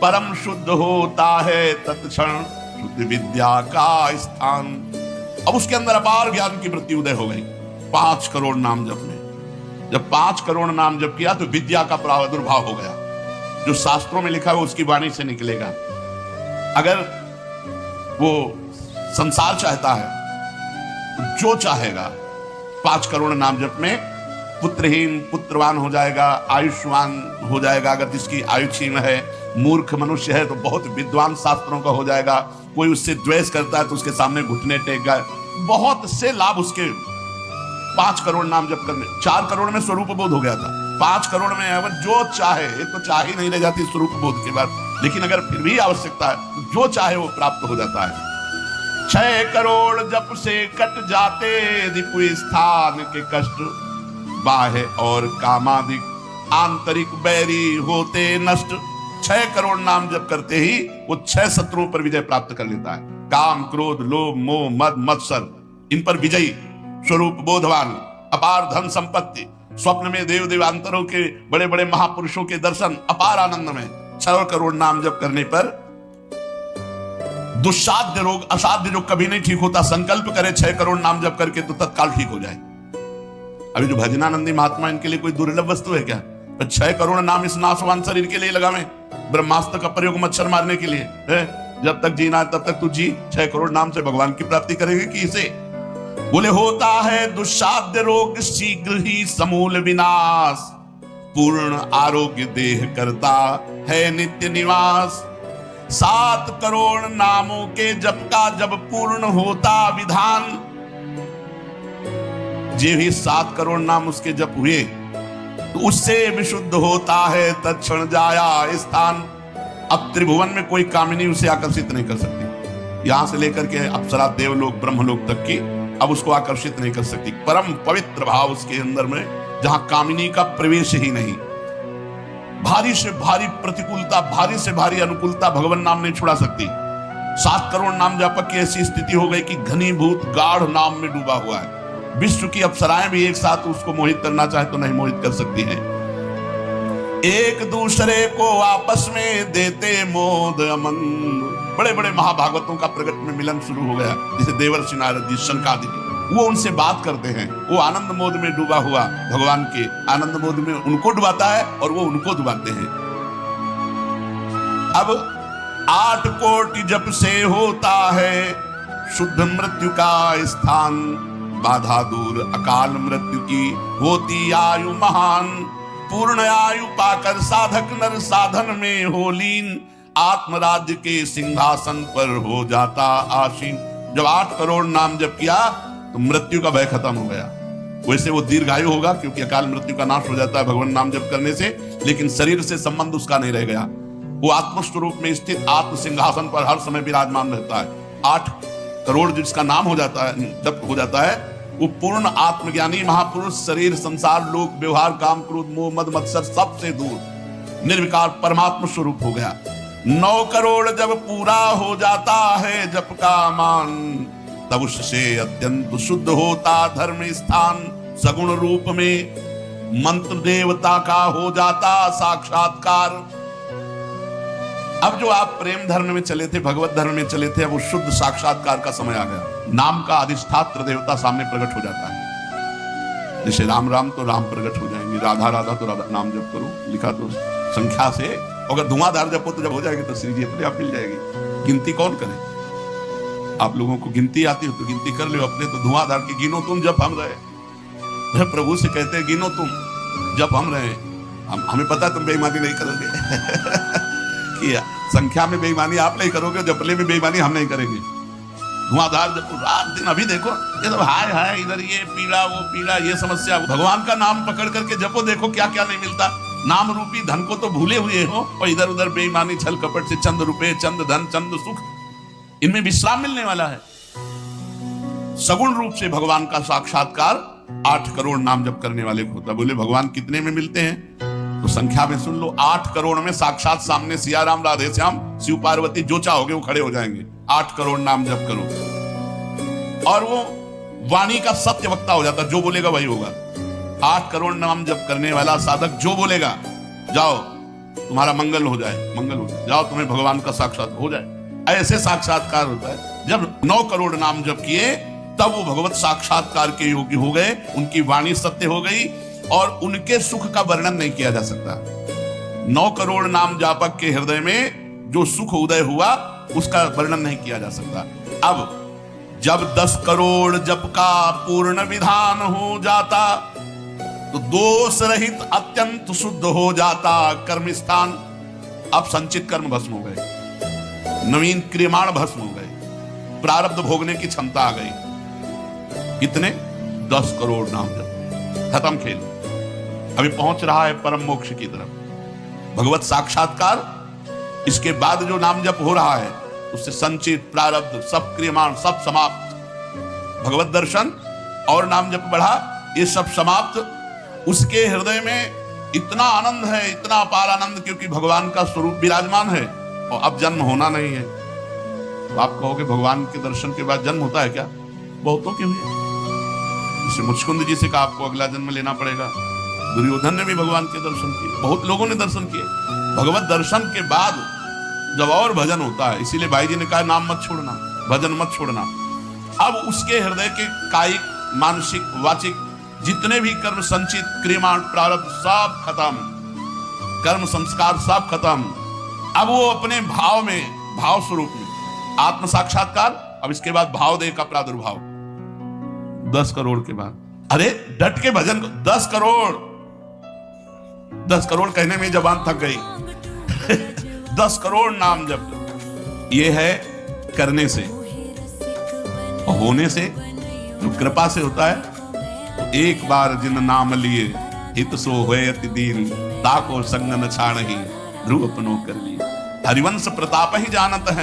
परम शुद्ध होता है तत्क्षण शुद्ध विद्या का स्थान। अब उसके अंदर अपार ज्ञान की वृत्ति उदय हो गई 5 करोड़ नाम जप में। जब 5 करोड़ नाम जप किया तो विद्या का प्रादुर्भाव हो गया। जो शास्त्रों में लिखा है उसकी वाणी से निकलेगा। अगर वो संसार चाहता है तो जो चाहेगा 5 करोड़ नाम जप में पुत्रहीन पुत्रवान हो जाएगा, आयुष्मान हो जाएगा। अगर जिसकी आयु क्षीण है, मूर्ख मनुष्य है तो बहुत विद्वान शास्त्रों का हो जाएगा। कोई उससे द्वेष करता है तो उसके सामने घुटने टेक गए। बहुत से लाभ उसके 5 करोड़ नाम जप करने। 4 करोड़ में स्वरूप बोध हो गया था, 5 करोड़ में अगर जो चाहे, तो चाह ही नहीं रह जाती स्वरूप बोध के बाद, लेकिन अगर फिर भी आवश्यकता है तो जो चाहे वो प्राप्त हो जाता है। 6 करोड़ जप से कट जाते रिपु स्थान के कष्ट, बाह्य और कामादिक आंतरिक बैरी होते नष्ट। 6 करोड़ नाम जप करते ही वो 6 शत्रुओं पर विजय प्राप्त कर लेता है। काम, क्रोध, लोभ, मोह, मद, मत्सर, इन पर विजयी, स्वरूप बोधवान, अपार धन संपत्ति, स्वप्न में देव देवांतरों के बड़े बड़े महापुरुषों के दर्शन, अपार आनंद में। 6 करोड़ नाम जप करने पर दुस्साध्य रोग, असाध्य रोग कभी नहीं ठीक होता। संकल्प करे 6 करोड़ नाम जप करके तो तत्काल ठीक हो जाए। अभी जो भजनानंदी महात्मा, इनके लिए कोई दुर्लभ वस्तु है क्या? 6 करोड़ नाम इस नाशवान शरीर के लिए लगावे। ब्रह्मास्त्र का प्रयोग मच्छर मारने के लिए है। जब तक जीना है तब तक तू जी। 6 करोड़ नाम से भगवान की प्राप्ति करेंगे कि इसे बोले होता है दुस्साध्य रोग शीघ्र ही समूल विनाश, पूर्ण आरोग्य देह करता है नित्य निवास। 7 करोड़ नामों के जप का जब पूर्ण होता विधान, जे भी 7 करोड़ नाम उसके जप हुए तो उससे विशुद्ध होता है तत्क्षण जाया स्थान। अब त्रिभुवन में कोई कामिनी उसे आकर्षित नहीं कर सकती। यहां से लेकर के अप्सरा, देवलोक, ब्रह्मलोक तक की अब उसको आकर्षित नहीं कर सकती। परम पवित्र भाव उसके अंदर में, जहां कामिनी का प्रवेश ही नहीं। भारी से भारी प्रतिकूलता, भारी से भारी अनुकूलता भगवान नाम नहीं छुड़ा सकती। 7 करोड़ नाम जापक की ऐसी स्थिति हो गई कि घनीभूत गाढ़ नाम में डूबा हुआ है। विश्व की अप्सराएं भी एक साथ उसको मोहित करना चाहे तो नहीं मोहित कर सकती हैं। एक दूसरे को आपस में देते मोद अमन। बड़े बड़े महाभागवतों का प्रगट में मिलन शुरू हो गया। जैसे देवर्षि नारद जी, शंकादिक, वो उनसे बात करते हैं। वो आनंद मोद में डूबा हुआ भगवान के आनंद मोद में उनको डुबाता है और वो उनको डुबाते हैं। अब 8 कोटि जप से होता है शुद्ध मृत्यु का स्थान, बाधा दूर अकाल मृत्यु की होती आयु महान। पूर्ण आयु पाकर साधक नर साधन में हो लीन, आत्मराज्य के सिंहासन पर हो जाता आसीन। जब 8 करोड़ नाम जप किया तो मृत्यु का भय खत्म हो गया। वैसे वो दीर्घायु होगा क्योंकि अकाल मृत्यु का नाश हो जाता है भगवान नाम जप करने से, लेकिन शरीर से संबंध उसका नहीं रह गया। वो आत्मस्वरूप में स्थित आत्म सिंहासन पर हर समय विराजमान रहता है। 8 करोड़ जिसका नाम हो जाता है, जप हो जाता है, वो पूर्ण आत्मज्ञानी महापुरुष, शरीर, संसार, लोक, व्यवहार, काम, क्रोध, मोह, मद, मत्सर सबसे दूर निर्विकार परमात्मा स्वरूप हो गया। 9 करोड़ जब पूरा हो जाता है जप का मान, तब उससे अत्यंत शुद्ध होता धर्म स्थान। सगुण रूप में मंत्र देवता का हो जाता साक्षात्कार। अब जो आप प्रेम धर्म में चले थे, भगवत धर्म में चले थे, अब वो शुद्ध साक्षात्कार का समय आ गया। नाम का अधिष्ठात्र देवता सामने प्रकट हो जाता है। जैसे राम राम तो राम प्रकट हो जाएंगे, राधा राधा तो राधा नाम जप करो, लिखा तो संख्या से। अगर धुआंधार जपो तो जब हो जाएगी तो श्री जी अपने आप मिल जाएगी। गिनती कौन करे? आप लोगों को गिनती आती हो तो गिनती कर लो अपने। तो धुआंधार की गिनो तुम जब हम रहे। प्रभु से कहते हैं गिनो तुम जब हम रहे। हमें पता है तुम बेईमानी नहीं करोगे कि संख्या में बेईमानी आप नहीं करोगे, जपले में बेईमानी हम नहीं करेंगे। धुआंधार जब रात दिन, अभी देखो ये सब हाय हाय, इधर ये पीड़ा वो पीड़ा, ये समस्या। भगवान का नाम पकड़ करके जपो, देखो क्या क्या नहीं मिलता। नाम रूपी धन को तो भूले हुए हो और इधर उधर बेईमानी छल कपट से चंद रुपए, चंद धन, चंद सुख, इनमें विश्राम मिलने वाला है। सगुण रूप से भगवान का साक्षात्कार 8 करोड़ नाम जप करने वाले को होता। बोले भगवान कितने में मिलते हैं? तो संख्या में सुन लो, 8 करोड़ में साक्षात सामने सिया राम, राधे श्याम, शिव पार्वती, जो चाहोगे वो खड़े हो जाएंगे। 8 करोड़ नाम जप करो और वो वाणी का सत्य वक्ता हो जाता, जो बोलेगा वही होगा। 8 करोड़ नाम जप करने वाला साधक जो बोलेगा, जाओ तुम्हारा मंगल हो जाए, मंगल हो जाए, जाओ तुम्हें भगवान का साक्षात हो जाए। ऐसे साक्षात्कार होता है। जब 9 करोड़ नाम जप किए तब वो भगवत साक्षात्कार के योग्य हो गए, उनकी वाणी सत्य हो गई और उनके सुख का वर्णन नहीं किया जा सकता। 9 करोड़ नाम जापक के हृदय में जो सुख उदय हुआ उसका वर्णन नहीं किया जा सकता। अब जब 10 करोड़ जप का पूर्ण विधान हो जाता तो दोष रहित अत्यंत शुद्ध हो जाता कर्म स्थान। अब संचित कर्म भस्म हो गए, नवीन क्रियमाण भस्म हो गए, प्रारब्ध भोगने की क्षमता आ गई। कितने? 10 करोड़ नाम जप, खत्म खेल। अभी पहुंच रहा है परम मोक्ष की तरफ, भगवत साक्षात्कार। इसके बाद जो नाम जप हो रहा है उससे संचित प्रारब्ध सब क्रियमाण सब समाप्त। भगवत दर्शन और नाम जप बढ़ा, ये सब समाप्त। उसके हृदय में इतना आनंद है, इतना अपार आनंद, क्योंकि भगवान का स्वरूप विराजमान है और अब जन्म होना नहीं है। तो आप कहोगे भगवान के दर्शन के बाद जन्म होता है क्या? बहुतों के हुए। जैसे मुचकुंद जी से कहा आपको अगला जन्म लेना पड़ेगा। दुर्योधन ने भी भगवान के दर्शन किए, बहुत लोगों ने दर्शन किए। भगवत दर्शन के बाद जब और भजन होता है, इसीलिए भाई जी ने कहा नाम मत छोड़ना, भजन मत छोड़ना। अब उसके हृदय के कायिक मानसिक वाचिक जितने भी कर्म संचित क्रियमाण प्रारब्ध सब खत्म, कर्म संस्कार सब खत्म। अब वो अपने भाव में, भाव स्वरूप में आत्म साक्षात्कार। अब इसके बाद भाव देह का प्रादुर्भाव 10 करोड़ के बाद। अरे डट के भजन, 10 करोड़, 10 करोड़ कहने में जबान थक गई। 10 करोड़ नाम जप, ये है करने से और होने से। जो कृपा से होता है, तो एक बार जिन नाम लिए हित सो होए अति दीन, ताको संग न छाणहि ध्रुव अपनो कर लिए। हरिवंश प्रताप ही जानत है।